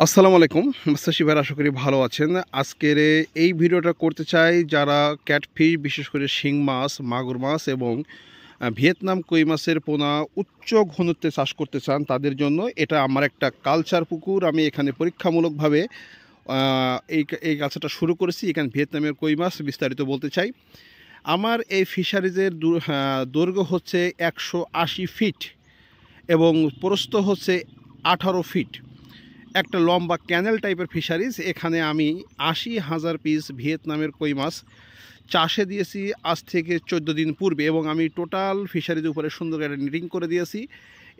আসসালামু আলাইকুম মুস্তাশি ভাই, আশা করি ভালো আছেন। আজকের এই ভিডিওটা করতে চাই যারা ক্যাটফিশ, বিশেষ করে শিং মাছ, মাগুর মাছ এবং ভিয়েতনাম কই মাছের পোনা উচ্চ ঘনত্বে চাষ করতে চান তাদের জন্য। এটা আমার একটা কালচার পুকুর। আমি এখানে পরীক্ষামূলকভাবে এই কালচারটা শুরু করেছি। এখানে ভিয়েতনামের কই মাছ বিস্তারিত বলতে চাই। আমার এই ফিশারিজের দৈর্ঘ্য হচ্ছে 180 ফিট এবং প্রস্থ হচ্ছে 18 ফিট। একটা লম্বা ক্যানেল টাইপের ফিশারিজ। এখানে আমি 80,000 পিস ভিয়েতনামের কই মাছ চাষে দিয়েছি আজ থেকে 14 দিন পূর্বে, এবং আমি টোটাল ফিশারিজ উপরে সুন্দর একটা নেটিং করে দিয়েছি।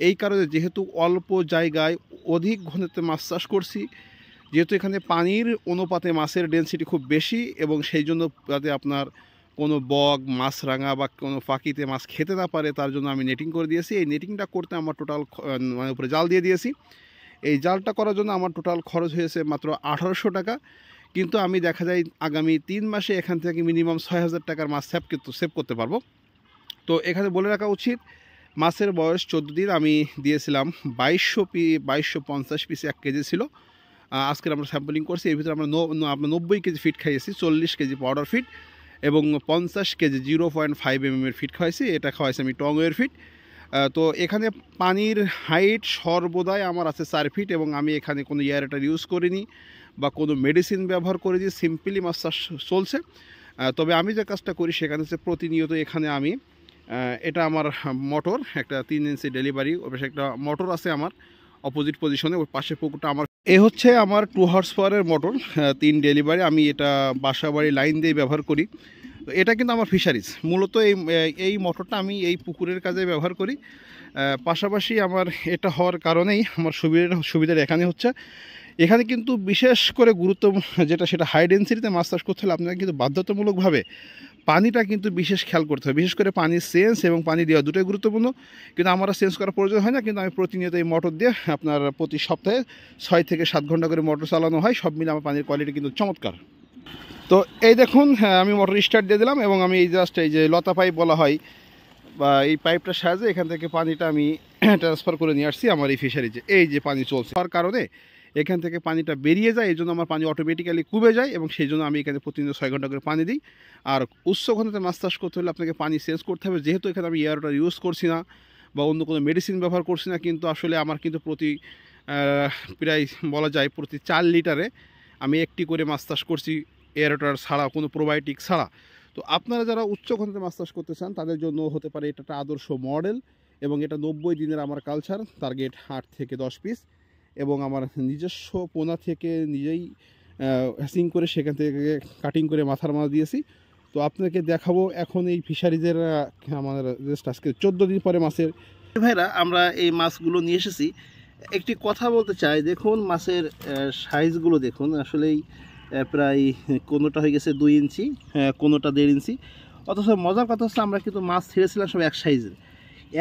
এই কারণে যেহেতু অল্প জায়গায় অধিক ঘনত্বে মাছ চাষ করছি, যেহেতু এখানে পানির অনুপাতে মাছের ডেনসিটি খুব বেশি, এবং সেই জন্য যাতে আপনার কোনো বগ, মাছরাঙা বা কোনো ফাঁকিতে মাছ খেতে না পারে তার জন্য আমি নেটিং করে দিয়েছি। এই নেটিংটা করতে আমার টোটাল উপরে জাল দিয়ে দিয়েছি। এই জালটা করার জন্য আমার টোটাল খরচ হয়েছে মাত্র 1800 টাকা। কিন্তু আমি দেখা যায় আগামী 3 মাসে এখান থেকে মিনিমাম 6000 টাকার মাছ সেভ করতে পারবো। তো এখানে বলে রাখা উচিত, মাছের বয়স 14 দিন। আমি দিয়েছিলাম 2250 পিস 1 কেজি ছিল। আজকের আমরা স্যাম্পলিং করছি। এর ভিতরে আমরা 90 কেজি ফিট খাইয়েছি, 40 কেজি পাউডার ফিট এবং 50 কেজি 0.5 mm ফিট খাওয়াইছি। এটা খাওয়াইছি আমি টংওয়ের ফিট। তো এখানে পানির হাইট সর্বদাই আমার আছে 4 ফিট, এবং আমি এখানে কোনো এয়ারেটার ইউজ করিনি বা কোনো মেডিসিন ব্যবহার করিনি। সিম্পলি মাছ চাষ চলছে। তবে আমি যে কাজটা করি সেখানে হচ্ছে প্রতিনিয়ত এখানে আমি এটা আমার মোটর, একটা 3 ইঞ্চি ডেলিভারি, ওই পাশে একটা মোটর আছে আমার অপোজিট পজিশনে, ওই পাশে পুকুরটা আমার। এ হচ্ছে আমার 2 হর্স পাওয়ারের মোটর, 3 ডেলিভারি। আমি এটা বাসা বাড়ি লাইন দিয়ে ব্যবহার করি। তো এটা কিন্তু আমার ফিশারিজ। মূলত এই মোটরটা আমি এই পুকুরের কাজে ব্যবহার করি। পাশাপাশি আমার এটা হওয়ার কারণেই আমার সুবিধার এখানে হচ্ছে, এখানে কিন্তু বিশেষ করে গুরুত্ব যেটা, সেটা হাই ডেন্সিটিতে মাছ চাষ করতে হলে আপনাকে কিন্তু বাধ্যতামূলকভাবে পানিটা কিন্তু বিশেষ খেয়াল করতে হবে। বিশেষ করে পানির সেন্স এবং পানি দেওয়া দুটোই গুরুত্বপূর্ণ। কিন্তু আমার সেন্স করার প্রয়োজন হয় না, কিন্তু আমি প্রতিনিয়ত এই মোটর দিয়ে আপনার প্রতি সপ্তাহে 6 থেকে 7 ঘন্টা করে মোটর চালানো হয়। সব মিলে আমার পানির কোয়ালিটি কিন্তু চমৎকার। তো এই দেখুন, আমি মোটর স্টার্ট দিয়ে দিলাম, এবং আমি এই জাস্ট এই যে লতা পাইপ বলা হয় বা এই পাইপটার সাহায্যে এখান থেকে পানিটা আমি ট্রান্সফার করে নিয়ে আসছি আমার এই ফিশারিজে। এই যে পানি চলছে, তার কারণে এখান থেকে পানিটা বেরিয়ে যায়, এই জন্য আমার পানি অটোমেটিক্যালি কমে যায়, এবং সেই জন্য আমি এখানে প্রতিদিন 6 ঘন্টা করে পানি দিই। আর উচ্চ ঘনত্বে মাছ চাষ করতে হলে আপনাকে পানি চেঞ্জ করতে হবে। যেহেতু এখানে আমি এয়ার ওয়াটার ইউজ করছি না বা অন্য কোনো মেডিসিন ব্যবহার করছি না, কিন্তু আসলে আমার কিন্তু প্রায় বলা যায় প্রতি 4 লিটারে আমি একটি করে মাছ চাষ করছি, এয়ার ওয়াটার ছাড়া, কোনো প্রোবায়োটিক ছাড়া। তো আপনারা যারা উচ্চ ঘনত্বে মাছ চাষ করতে চান তাদের জন্য হতে পারে এটা একটা আদর্শ মডেল। এবং এটা 90 দিনের আমার কালচার, টার্গেট 8 থেকে 10 পিস, এবং আমার নিজস্ব পোনা থেকে নিজেই হ্যাচিং করে সেখান থেকে কাটিং করে মাথার মাছ দিয়েছি। তো আপনাকে দেখাবো এখন এই ফিশারিজের আমাদের জাস্ট আজকে 14 দিন পরে মাছের। ভাইরা, আমরা এই মাছগুলো নিয়ে এসেছি। একটি কথা বলতে চাই, দেখুন মাছের সাইজগুলো দেখুন। আসলেই প্রায় কোনোটা হয়ে গেছে 2 ইঞ্চি, কোনোটা 1.5 ইঞ্চি। অথচ মজার কথা হচ্ছে, আমরা কিন্তু মাছ ছেড়েছিলাম সব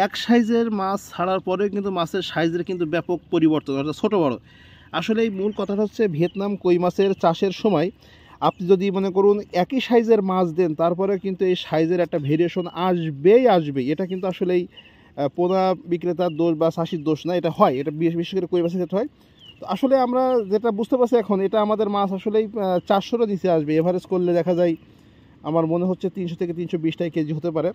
এক সাইজের মাছ ছাড়ার পরে কিন্তু মাছের সাইজের কিন্তু ব্যাপক পরিবর্তন, অর্থাৎ ছোটো বড়ো। আসলে এই মূল কথাটা হচ্ছে, ভিয়েতনাম কই মাছের চাষের সময় আপনি যদি মনে করুন একই সাইজের মাছ দেন, তারপরে কিন্তু এই সাইজের একটা ভেরিয়েশন আসবেই। এটা কিন্তু আসলেই পোনা বিক্রেতার দোষ বা চাষির দোষ না, এটা হয়, এটা বিশেষ করে কই মাছের ক্ষেত্রে হয়। তো আসলে আমরা যেটা বুঝতে পারছি এখন, এটা আমাদের মাছ আসলেই 400-র নিচে আসবে। এভারেজ করলে দেখা যায় আমার মনে হচ্ছে 300 থেকে 320 কেজি হতে পারে।